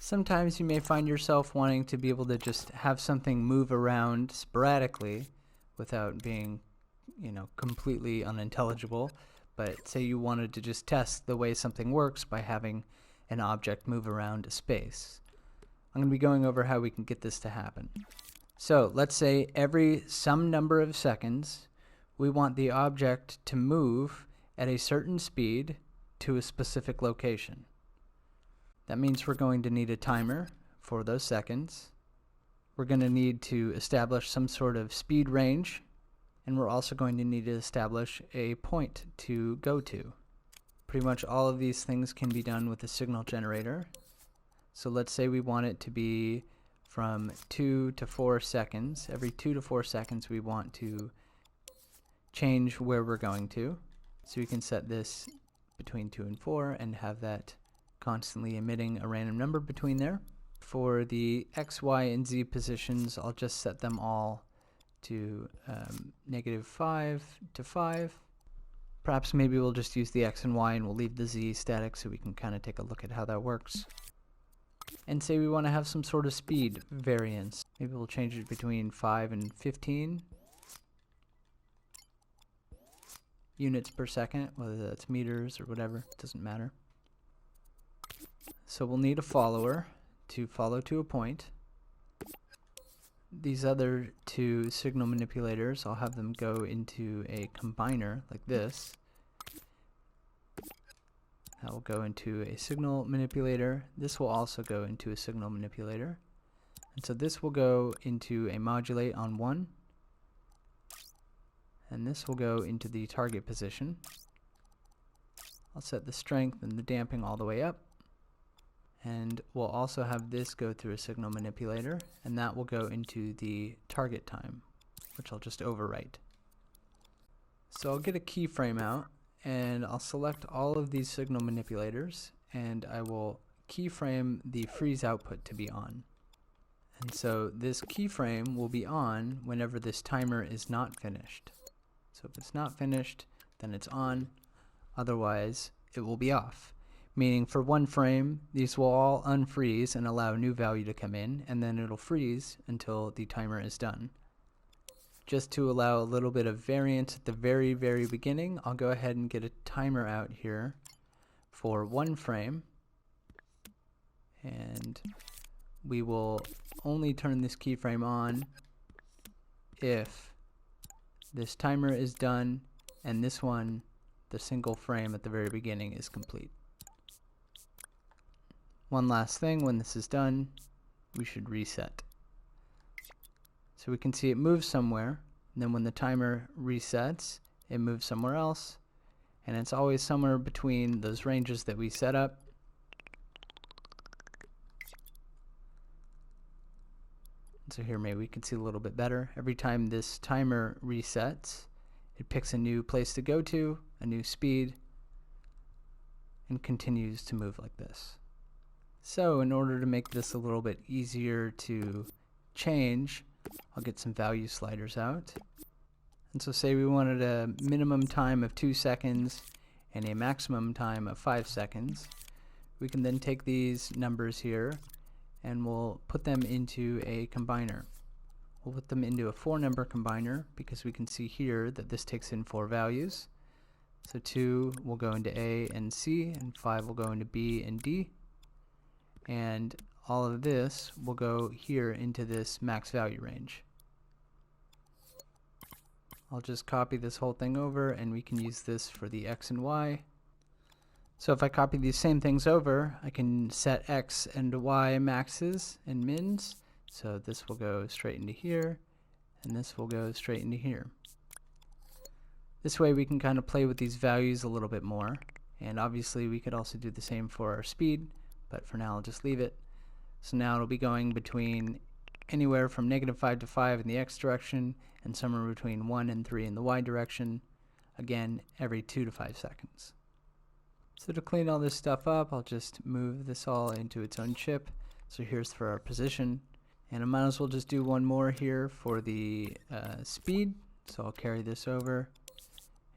Sometimes you may find yourself wanting to be able to just have something move around sporadically without being, completely unintelligible. But say you wanted to just test the way something works by having an object move around a space. I'm going to be going over how we can get this to happen. So let's say every some number of seconds, we want the object to move at a certain speed to a specific location. That means we're going to need a timer for those seconds. We're going to need to establish some sort of speed range, and we're also going to need to establish a point to go to. Pretty much all of these things can be done with a signal generator. So let's say we want it to be from 2 to 4 seconds. Every 2 to 4 seconds we want to change where we're going to. So we can set this between 2 and 4 and have that constantly emitting a random number between there. For the X, Y, and Z positions, I'll just set them all to -5 to 5. Perhaps maybe we'll just use the X and Y and we'll leave the Z static so we can kind of take a look at how that works. And say we want to have some sort of speed variance. Maybe we'll change it between 5 and 15 units per second, whether that's meters or whatever, it doesn't matter. So we'll need a follower to follow to a point. These other two signal manipulators, I'll have them go into a combiner like this. That will go into a signal manipulator. This will also go into a signal manipulator. And so this will go into a modulate on 1. And this will go into the target position. I'll set the strength and the damping all the way up. And we'll also have this go through a signal manipulator, and that will go into the target time, which I'll just overwrite. So I'll get a keyframe out, and I'll select all of these signal manipulators, and I will keyframe the freeze output to be on. And so this keyframe will be on whenever this timer is not finished. So if it's not finished, then it's on, otherwise it will be off. Meaning for one frame, these will all unfreeze and allow a new value to come in, and then it'll freeze until the timer is done. Just to allow a little bit of variance at the very, very beginning, I'll go ahead and get a timer out here for 1 frame. And we will only turn this keyframe on if this timer is done and this one, the single frame at the very beginning, is complete. One last thing, when this is done, we should reset. So we can see it moves somewhere, and then when the timer resets, it moves somewhere else, and it's always somewhere between those ranges that we set up. So here maybe we can see a little bit better. Every time this timer resets, it picks a new place to go to, a new speed, and continues to move like this. So in order to make this a little bit easier to change, I'll get some value sliders out. And so say we wanted a minimum time of 2 seconds and a maximum time of 5 seconds. We can then take these numbers here and we'll put them into a combiner. We'll put them into a 4-number combiner because we can see here that this takes in 4 values. So 2 will go into A and C, and 5 will go into B and D. And all of this will go here into this max value range. I'll just copy this whole thing over, and we can use this for the X and Y. So if I copy these same things over, I can set X and Y maxes and mins. So this will go straight into here, and this will go straight into here. This way we can kind of play with these values a little bit more. And obviously we could also do the same for our speed, but for now I'll just leave it. So now it'll be going between anywhere from -5 to 5 in the X direction and somewhere between 1 and 3 in the Y direction, again every 2 to 5 seconds. So to clean all this stuff up, I'll just move this all into its own chip. So here's for our position, and I might as well just do one more here for the speed. So I'll carry this over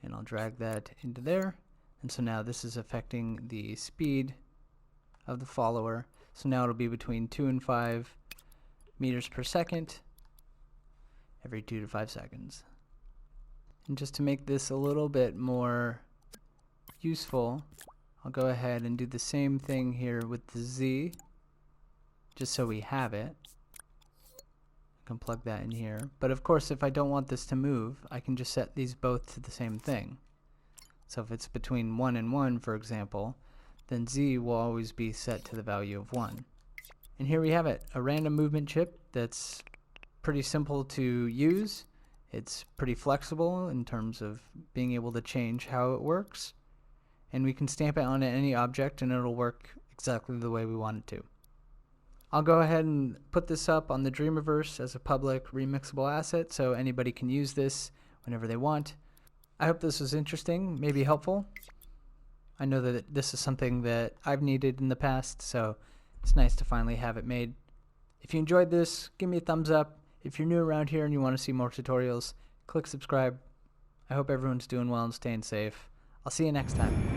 and I'll drag that into there, and so now this is affecting the speed of the follower. So now it'll be between 2 and 5 meters per second every 2 to 5 seconds. And just to make this a little bit more useful, I'll go ahead and do the same thing here with the Z, just so we have it. I can plug that in here. But of course, if I don't want this to move, I can just set these both to the same thing. So if it's between 1 and 1, for example, then Z will always be set to the value of 1. And here we have it, a random movement chip that's pretty simple to use. It's pretty flexible in terms of being able to change how it works. And we can stamp it on any object and it'll work exactly the way we want it to. I'll go ahead and put this up on the Dreamiverse as a public remixable asset so anybody can use this whenever they want. I hope this was interesting, maybe helpful. I know that this is something that I've needed in the past, so it's nice to finally have it made. If you enjoyed this, give me a thumbs up. If you're new around here and you want to see more tutorials, click subscribe. I hope everyone's doing well and staying safe. I'll see you next time.